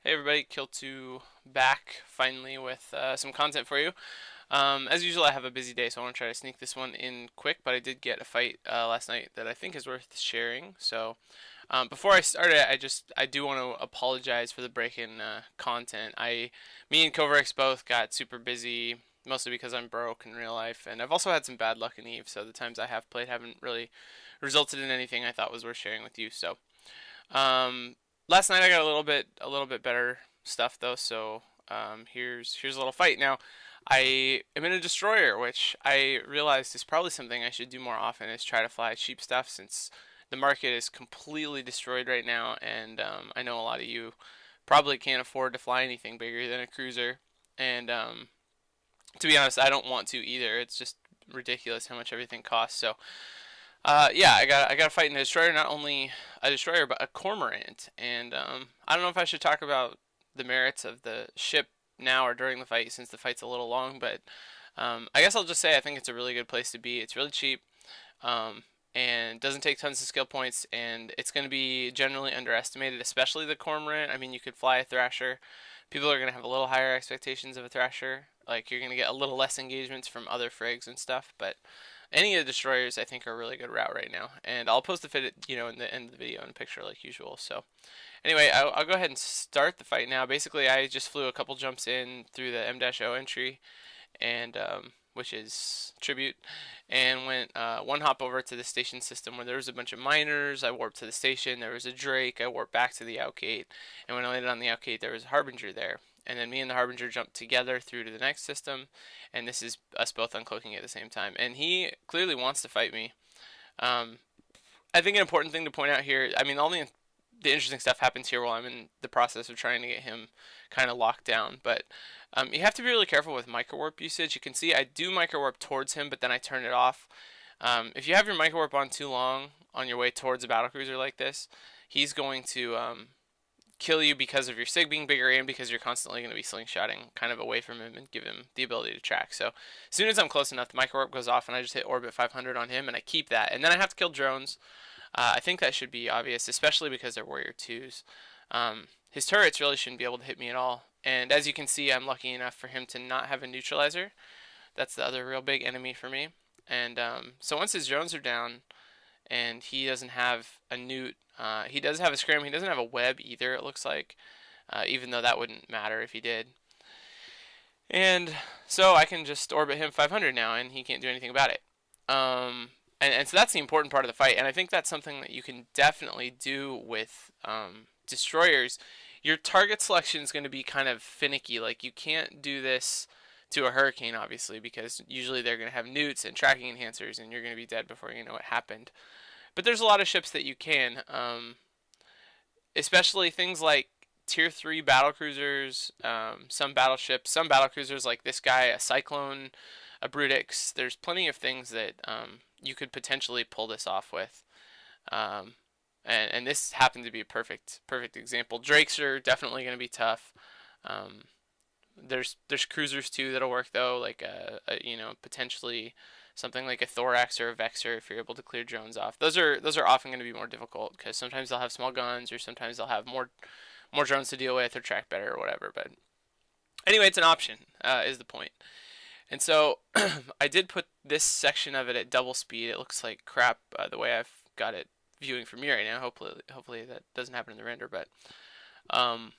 Hey everybody, Kil2 back finally with some content for you. As usual, I have a busy day, so I want to try to sneak this one in quick, but I did get a fight last night that I think is worth sharing. So before I start it, I do want to apologize for the break in content. Me and Kovarex both got super busy, mostly because I'm broke in real life, and I've also had some bad luck in Eve, so the times I have played haven't really resulted in anything I thought was worth sharing with you. So um, last night I got a little bit better stuff though. So here's a little fight. Now I am in a destroyer, which I realized is probably something I should do more often. Is try to fly cheap stuff since the market is completely destroyed right now, and I know a lot of you probably can't afford to fly anything bigger than a cruiser. And to be honest, I don't want to either. It's just ridiculous how much everything costs. So yeah, I got to fight in a destroyer, not only a destroyer but a cormorant, and I don't know if I should talk about the merits of the ship now or during the fight since the fight's a little long, but I guess I'll just say I think it's a really good place to be. It's really cheap, um, and doesn't take tons of skill points, and it's going to be generally underestimated, especially the cormorant. I mean, you could fly a thrasher. People are going to have a little higher expectations of a thrasher. Like you're going to get a little less engagements from other frigs and stuff, but any of the destroyers I think are a really good route right now, and I'll post the fit in the end of the video in a picture like usual. So anyway, I'll go ahead and start the fight now. Basically, I just flew a couple jumps in through the M-O entry, and which is tribute, and went one hop over to the station system where there was a bunch of miners. I warped to the station. There was a Drake. I warped back to the outgate, and when I landed on the outgate, there was a Harbinger there. And then me and the Harbinger jumped together through to the next system, and this is us both uncloaking at the same time. And he clearly wants to fight me. Um, I think an important thing to point out here, I mean, all the interesting stuff happens here while I'm in the process of trying to get him kind of locked down. But you have to be really careful with microwarp usage. You can see I do microwarp towards him, but then I turn it off. If you have your microwarp on too long on your way towards a battlecruiser like this, he's going to kill you because of your sig being bigger and because you're constantly going to be slingshotting kind of away from him and give him the ability to track. So as soon as I'm close enough, the microwarp goes off and I just hit orbit 500 on him and I keep that. And then I have to kill drones. I think that should be obvious, especially because they're Warrior 2s. His turrets really shouldn't be able to hit me at all. And as you can see, I'm lucky enough for him to not have a neutralizer. That's the other real big enemy for me. And so once his drones are down, and he doesn't have a newt. He does have a scram. He doesn't have a web either, it looks like, even though that wouldn't matter if he did. And so I can just orbit him 500 now, and he can't do anything about it. And so that's the important part of the fight, and I think that's something that you can definitely do with destroyers. Your target selection is going to be kind of finicky. Like, you can't do this to a hurricane, obviously, because usually they're going to have newts and tracking enhancers, and you're going to be dead before you know what happened. But there's a lot of ships that you can, especially things like tier 3 battlecruisers, some battleships, some battlecruisers like this guy, a Cyclone, a Brutix. There's plenty of things that you could potentially pull this off with. And this happened to be a perfect example. Drakes are definitely going to be tough. Um, there's cruisers too that'll work though, like potentially something like a Thorax or a Vexor if you're able to clear drones off. Those are often going to be more difficult because sometimes they'll have small guns or sometimes they'll have more drones to deal with or track better or whatever. But anyway, it's an option is the point. And so I did put this section of it at double speed. It looks like crap the way I've got it viewing from me right now. Hopefully that doesn't happen in the render, but um,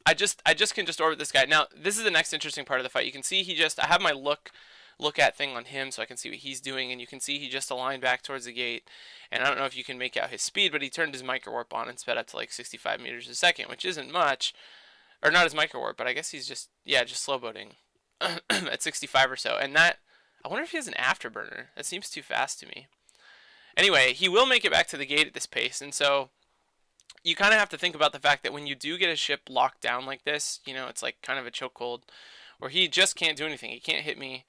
I just can just orbit this guy. Now this is the next interesting part of the fight. You can see I have my look at thing on him so I can see what he's doing, and you can see he just aligned back towards the gate, and I don't know if you can make out his speed, but he turned his microwarp on and sped up to like 65 meters a second, which isn't much, or not his microwarp, but I guess he's just slow boating at 65 or so. And that, I wonder if he has an afterburner. That seems too fast to me. Anyway, he will make it back to the gate at this pace, and so you kind of have to think about the fact that when you do get a ship locked down like this, it's like kind of a chokehold where he just can't do anything. He can't hit me.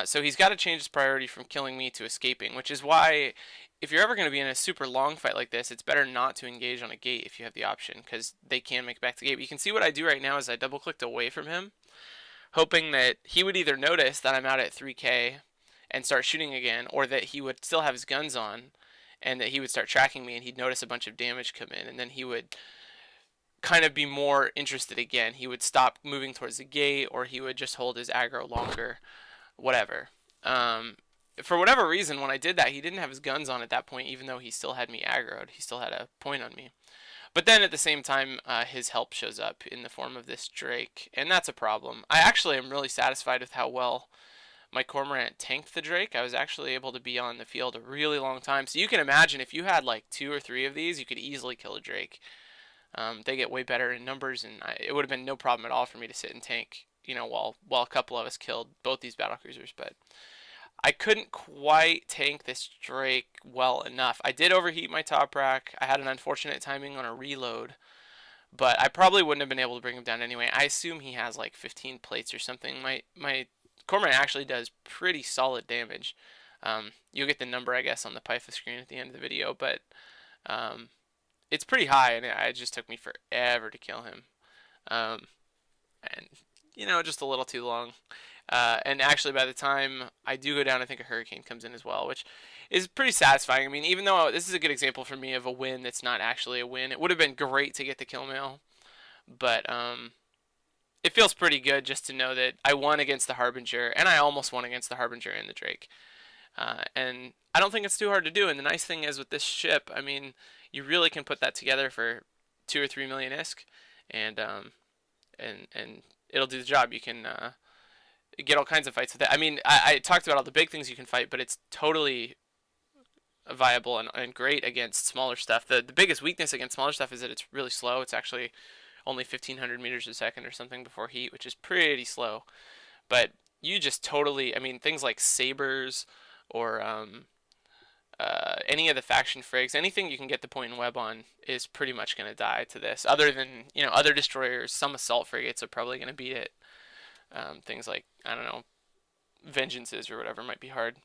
So he's got to change his priority from killing me to escaping, which is why if you're ever going to be in a super long fight like this, it's better not to engage on a gate if you have the option, because they can make it back to the gate. But you can see what I do right now is I double clicked away from him, hoping that he would either notice that I'm out at 3K and start shooting again, or that he would still have his guns on and that he would start tracking me and he'd notice a bunch of damage come in, and then he would kind of be more interested again. He would stop moving towards the gate, or he would just hold his aggro longer, whatever. Um, for whatever reason, when I did that, he didn't have his guns on at that point, even though he still had me aggroed. He still had a point on me. But then at the same time, his help shows up in the form of this Drake, and that's a problem. I actually am really satisfied with how well my Cormorant tanked the Drake. I was actually able to be on the field a really long time. So you can imagine if you had like 2 or 3 of these, you could easily kill a Drake. They get way better in numbers, and it would have been no problem at all for me to sit and tank, while a couple of us killed both these battlecruisers. But I couldn't quite tank this Drake well enough. I did overheat my top rack. I had an unfortunate timing on a reload, but I probably wouldn't have been able to bring him down anyway. I assume he has like 15 plates or something. My Cormorant actually does pretty solid damage. You'll get the number, I guess, on the Python screen at the end of the video, but um, it's pretty high, and it just took me forever to kill him. Um, and just a little too long. And actually, by the time I do go down, I think a hurricane comes in as well, which is pretty satisfying. I mean, even though this is a good example for me of a win that's not actually a win, it would have been great to get the kill mail, but it feels pretty good just to know that I won against the Harbinger, and I almost won against the Harbinger and the Drake. And I don't think it's too hard to do. And the nice thing is with this ship, I mean, you really can put that together for 2 or 3 million ISK, and and it'll do the job. You can get all kinds of fights with it. I mean, I talked about all the big things you can fight, but it's totally viable and great against smaller stuff. The biggest weakness against smaller stuff is that it's really slow. It's actually only 1,500 meters a second or something before heat, which is pretty slow. But you just totally, I mean, things like sabers or any of the faction frigs, anything you can get the point and web on is pretty much going to die to this. Other than other destroyers, some assault frigates are probably going to beat it. Things like, I don't know, vengeances or whatever might be hard.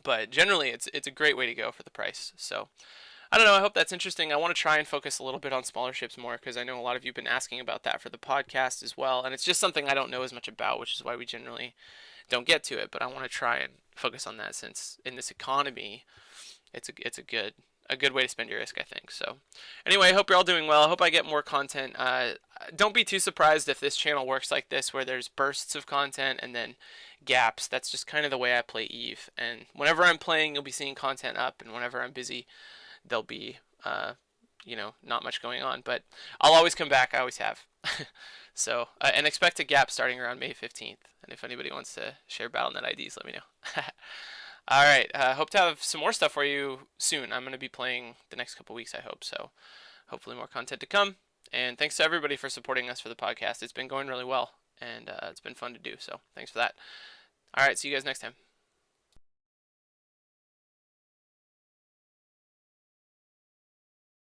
But generally, it's a great way to go for the price. So I don't know. I hope that's interesting. I want to try and focus a little bit on smaller ships more because I know a lot of you have been asking about that for the podcast as well, and it's just something I don't know as much about, which is why we generally don't get to it. But I want to try and focus on that since in this economy, it's a good way to spend your ISK, I think. So anyway, I hope you're all doing well. I hope I get more content. Don't be too surprised if this channel works like this, where there's bursts of content and then gaps. That's just kind of the way I play Eve. And whenever I'm playing, you'll be seeing content up, and whenever I'm busy, there'll be not much going on. But I'll always come back. I always have. So and expect a gap starting around May 15th. And if anybody wants to share BattleNet IDs, let me know. All right. Hope to have some more stuff for you soon. I'm going to be playing the next couple weeks, I hope. So hopefully more content to come. And thanks to everybody for supporting us for the podcast. It's been going really well, and it's been fun to do. So thanks for that. All right. See you guys next time.